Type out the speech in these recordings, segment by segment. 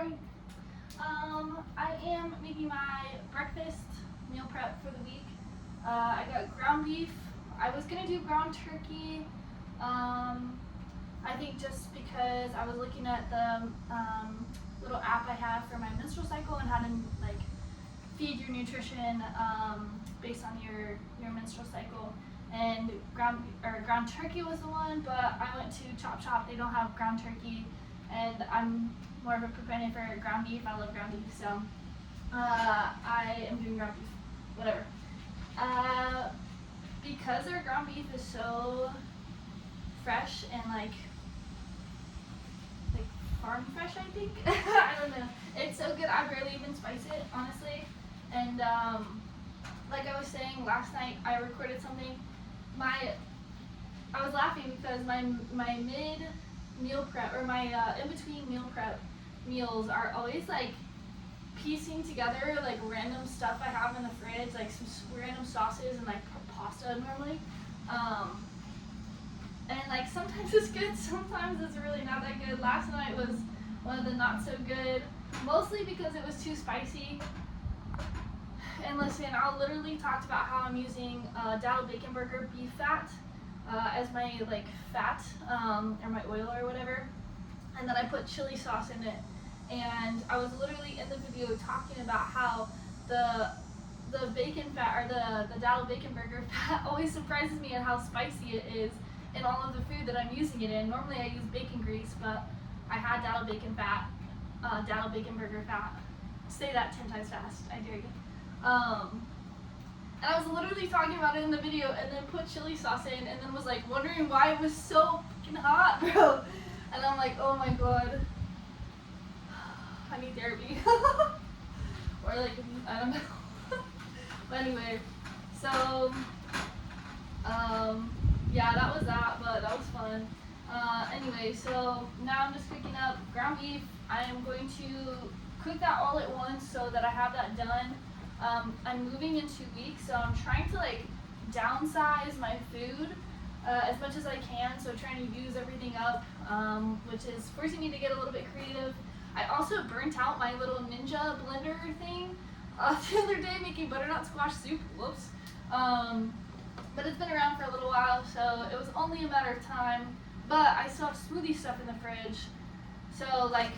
story. I am making my breakfast meal prep for the week. I got ground beef. I was gonna do ground turkey. I think just because I was looking at the little app I have for my menstrual cycle and how to like feed your nutrition based on your menstrual cycle. And ground turkey was the one, but I went to Chop Chop. They don't have ground turkey, and I'm more of a proponent for ground beef. I love ground beef, so I am doing ground beef. Whatever. Because their ground beef is so fresh and like farm fresh, I think. I don't know. It's so good. I barely even spice it, honestly. And like I was saying last night, I recorded something. I was laughing because my mid meal prep or my in between meal prep meals are always like piecing together like random stuff I have in the fridge, like some random sauces and like pasta normally. And like sometimes it's good, sometimes it's really not that good. Last night was one of the not so good, mostly because it was too spicy. And listen, I literally talked about how I'm using Dowd Bacon Burger beef fat as my like fat or my oil or whatever, and then I put chili sauce in it. And I was literally in the video talking about how the bacon fat or the Dowd Bacon Burger fat always surprises me at how spicy it is in all of the food that I'm using it in. Normally I use bacon grease, but I had Dowd Bacon fat, Dowd Bacon Burger fat. Say that 10 times fast, I dare you. And I was literally talking about it in the video and then put chili sauce in and then was like wondering why it was so fucking hot, bro. And I'm like, oh my god, I need therapy. Or like, I don't know. But anyway, so, yeah, that was that, but that was fun. Anyway, so now I'm just cooking up ground beef. I am going to cook that all at once so that I have that done. I'm moving in 2 weeks, so I'm trying to like downsize my food as much as I can, so trying to use everything up, which is forcing me to get a little bit creative. I also burnt out my little Ninja blender thing the other day making butternut squash soup. Whoops. But it's been around for a little while, so it was only a matter of time. But I still have smoothie stuff in the fridge, so like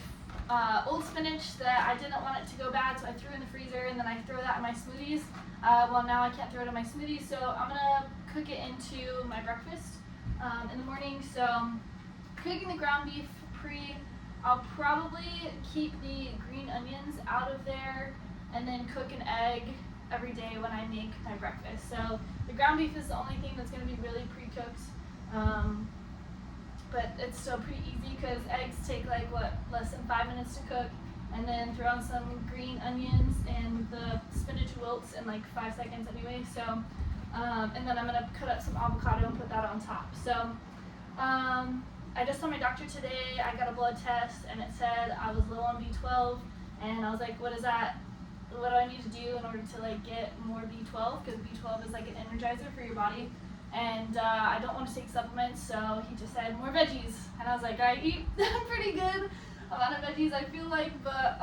old spinach that I didn't want it to go bad, so I threw in the freezer, and then I throw that in my smoothies. Well, now I can't throw it in my smoothies, so I'm gonna cook it into my breakfast in the morning. So cooking the ground beef I'll probably keep the green onions out of there and then cook an egg every day when I make my breakfast. So the ground beef is the only thing that's gonna be really pre-cooked. But it's still pretty easy because eggs take like less than 5 minutes to cook, and then throw on some green onions and the spinach wilts in like 5 seconds anyway. So and then I'm gonna cut up some avocado and put that on top. So I just saw my doctor today. I got a blood test and it said I was low on B12, and I was like, what is that? What do I need to do in order to like get more B12? Because B12 is like an energizer for your body. And I don't want to take supplements, so he just said more veggies. And I was like, I eat pretty good amount of veggies, I feel like, but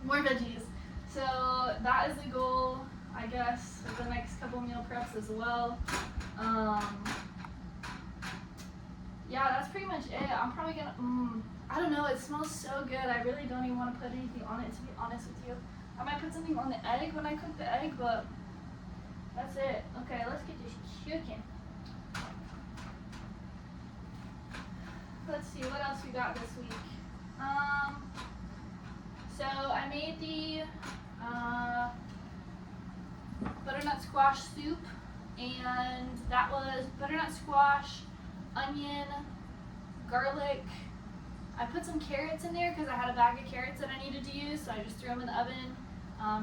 more veggies. So that is the goal, I guess, for the next couple meal preps as well. Yeah, that's pretty much it. I'm probably gonna, I don't know, it smells so good. I really don't even want to put anything on it, to be honest with you. I might put something on the egg when I cook the egg, but that's it. Okay, let's get this cooking. Let's see what else we got this week. So I made the butternut squash soup, and that was butternut squash, onion, garlic. I put some carrots in there because I had a bag of carrots that I needed to use, so I just threw them in the oven,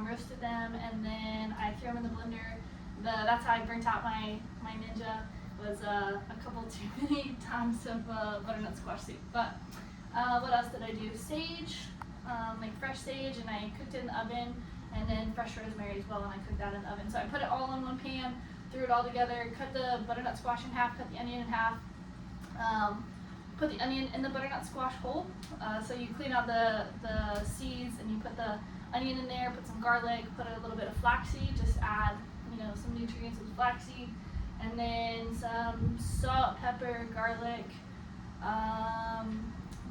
roasted them, and then I threw them in the blender. That's how I burnt out my Ninja, was a couple too many times of butternut squash soup. But what else did I do? Sage, like fresh sage, and I cooked it in the oven, and then fresh rosemary as well, and I cooked that in the oven. So I put it all in one pan, threw it all together, cut the butternut squash in half, cut the onion in half, put the onion in the butternut squash whole. So you clean out the seeds and you put the onion in there, put some garlic, put a little bit of flaxseed, just add, you know, some nutrients with flaxseed, and then some salt, pepper, garlic,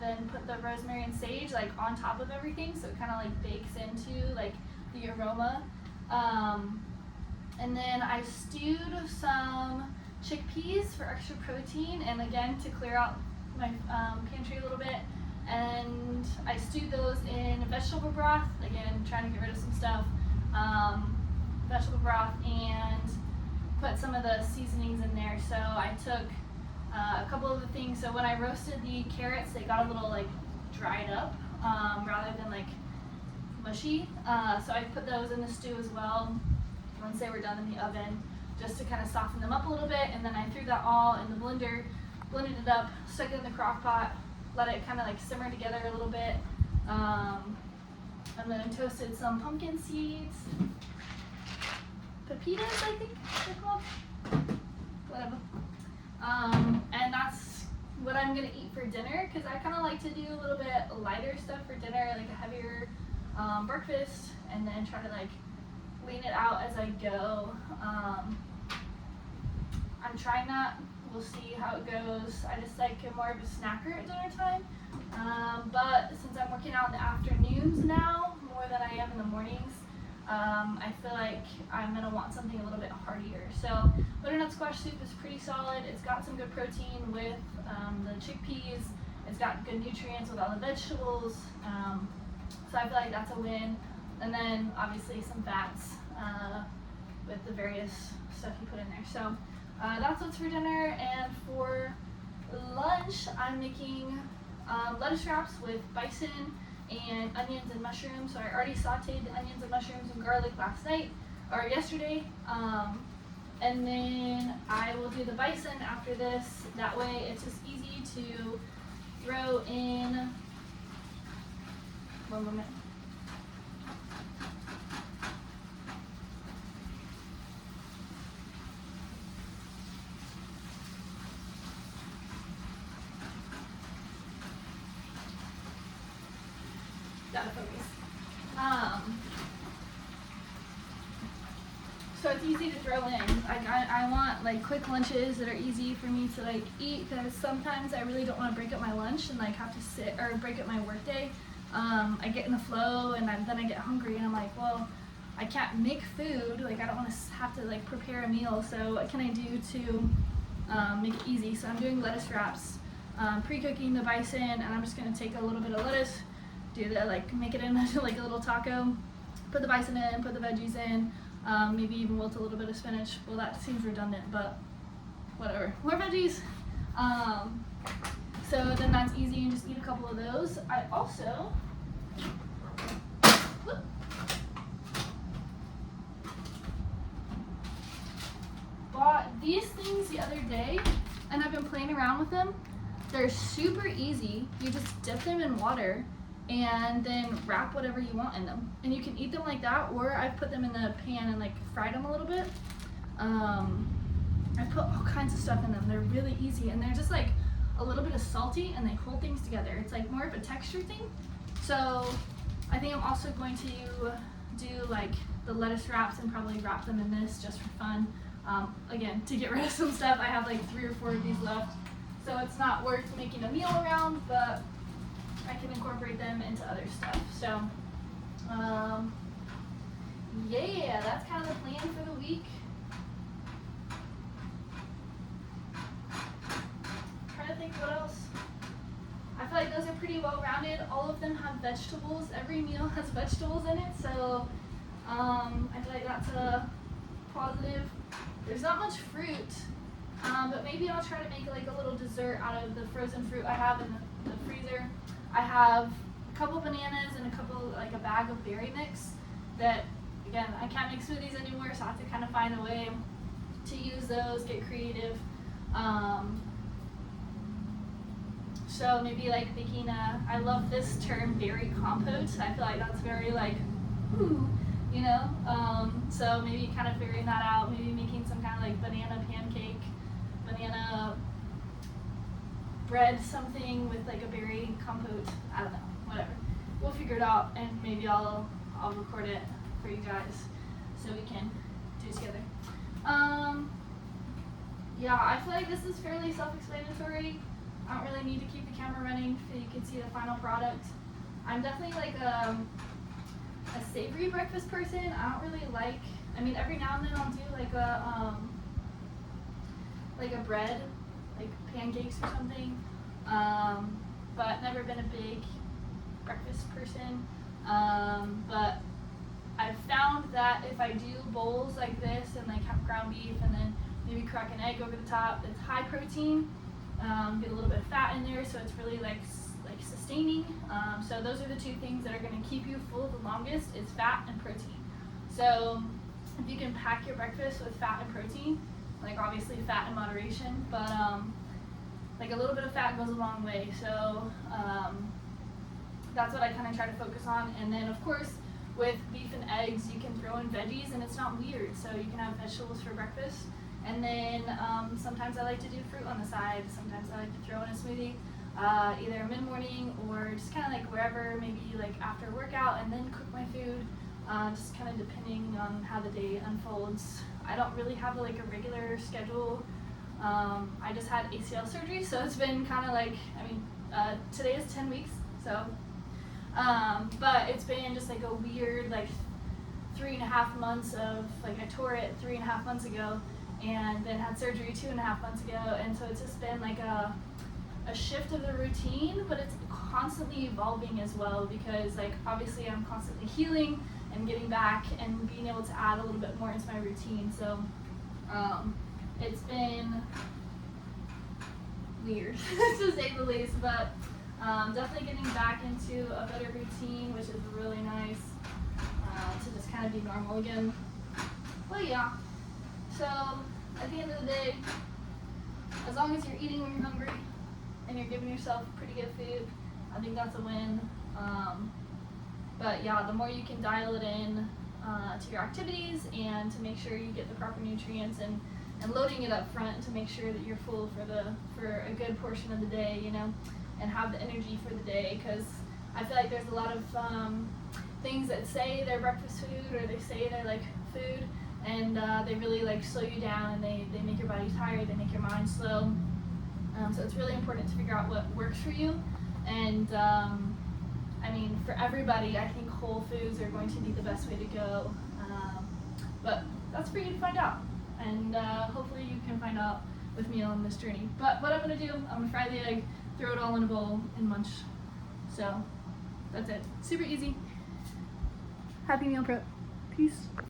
then put the rosemary and sage like on top of everything, so it kind of like bakes into like the aroma. And then I stewed some chickpeas for extra protein, and again to clear out my pantry a little bit. And I stewed those in vegetable broth, again trying to get rid of some stuff, vegetable broth, and put some of the seasonings in there. So I took a couple of the things. So when I roasted the carrots, they got a little like dried up rather than like mushy. So I put those in the stew as well once they were done in the oven, just to kind of soften them up a little bit. And then I threw that all in the blender, blended it up, stuck it in the crock pot, let it kind of like simmer together a little bit. And then I toasted some pumpkin seeds, pepitas I think they're called, whatever. And that's what I'm gonna eat for dinner, because I kind of like to do a little bit lighter stuff for dinner, like a heavier breakfast, and then try to like lean it out as I go. I'm trying that. We'll see how it goes. I just like more of a snacker at dinner time. But since I'm working out in the afternoons now more than I am in the mornings, I feel like I'm gonna want something a little bit heartier. So butternut squash soup is pretty solid. It's got some good protein with the chickpeas. It's got good nutrients with all the vegetables. So I feel like that's a win. And then obviously some fats with the various stuff you put in there. So that's what's for dinner. And for lunch, I'm making lettuce wraps with bison and onions and mushrooms. So I already sauteed the onions and mushrooms and garlic last night or yesterday. And then I will do the bison after this. That way it's just easy to throw in. One moment. Gotta focus. So it's easy to throw in. Like I want like quick lunches that are easy for me to like eat, because sometimes I really don't want to break up my lunch and like have to sit or break up my work day. I get in the flow and then I get hungry and I'm like, well, I can't make food. Like I don't want to have to like prepare a meal. So what can I do to make it easy? So I'm doing lettuce wraps, pre-cooking the bison, and I'm just gonna take a little bit of lettuce, do the like make it into like a little taco, put the bison in, put the veggies in, maybe even wilt a little bit of spinach. Well, that seems redundant, but whatever. More veggies. So then that's easy, and just eat a couple of those. I also bought these things the other day, and I've been playing around with them. They're super easy. You just dip them in water and then wrap whatever you want in them. And you can eat them like that, or I've put them in the pan and like fried them a little bit. I put all kinds of stuff in them. They're really easy, and they're just like a little bit of salty, and they hold things together. It's like more of a texture thing. So I think I'm also going to do like the lettuce wraps and probably wrap them in this just for fun. Again, to get rid of some stuff. I have like 3 or 4 of these left, so it's not worth making a meal around, but I can incorporate them into other stuff. So yeah, that's kind of the plan for the week. Trying to think what else. I feel like those are pretty well rounded. All of them have vegetables. Every meal has vegetables in it, so I feel like that's a positive. There's not much fruit, but maybe I'll try to make like a little dessert out of the frozen fruit I have in the freezer. I have a couple bananas and a bag of berry mix that, again, I can't make smoothies anymore, so I have to kind of find a way to use those, get creative. So maybe like making I love this term, berry compote. I feel like that's very like, ooh, you know? So maybe kind of figuring that out, maybe making some kind of like banana pancake, banana bread something with like a berry compote. I don't know, whatever. We'll figure it out, and maybe I'll record it for you guys so we can do it together. Yeah, I feel like this is fairly self-explanatory. I don't really need to keep the camera running so you can see the final product. I'm definitely like a savory breakfast person. I don't really like, I mean, every now and then I'll do like a bread, like pancakes or something, but never been a big breakfast person. But I've found that if I do bowls like this and like have ground beef and then maybe crack an egg over the top, it's high protein, get a little bit of fat in there, so it's really like sustaining. So those are the two things that are going to keep you full the longest, is fat and protein. So if you can pack your breakfast with fat and protein, like obviously fat in moderation, but like a little bit of fat goes a long way. So that's what I kind of try to focus on. And then of course with beef and eggs you can throw in veggies and it's not weird, so you can have vegetables for breakfast. And then sometimes I like to do fruit on the side. Sometimes I like to throw in a smoothie, either mid-morning or just kind of like wherever, maybe like after a workout, and then cook my food, just kind of depending on how the day unfolds. I don't really have like a regular schedule. I just had ACL surgery, so it's been kind of like, I mean, today is 10 weeks, so, but it's been just like a weird like 3.5 months of, like I tore it 3.5 months ago, and then had surgery 2.5 months ago, and so it's just been like a shift of the routine, but it's constantly evolving as well, because like obviously I'm constantly healing and getting back and being able to add a little bit more into my routine. So it's been weird to say the least, but definitely getting back into a better routine, which is really nice, to just kind of be normal again. But yeah, so at the end of the day, as long as you're eating when you're hungry and you're giving yourself pretty good food, I think that's a win. But yeah, the more you can dial it in to your activities and to make sure you get the proper nutrients, and loading it up front to make sure that you're full for a good portion of the day, you know, and have the energy for the day. Because I feel like there's a lot of things that say they're breakfast food, or they say they're like food, and they really like slow you down, and they make your body tired, they make your mind slow. So it's really important to figure out what works for you. And I mean, for everybody, I think whole foods are going to be the best way to go. But that's for you to find out. And hopefully you can find out with me on this journey. But what I'm going to do, I'm going to fry the egg, throw it all in a bowl, and munch. So that's it. Super easy. Happy meal prep. Peace.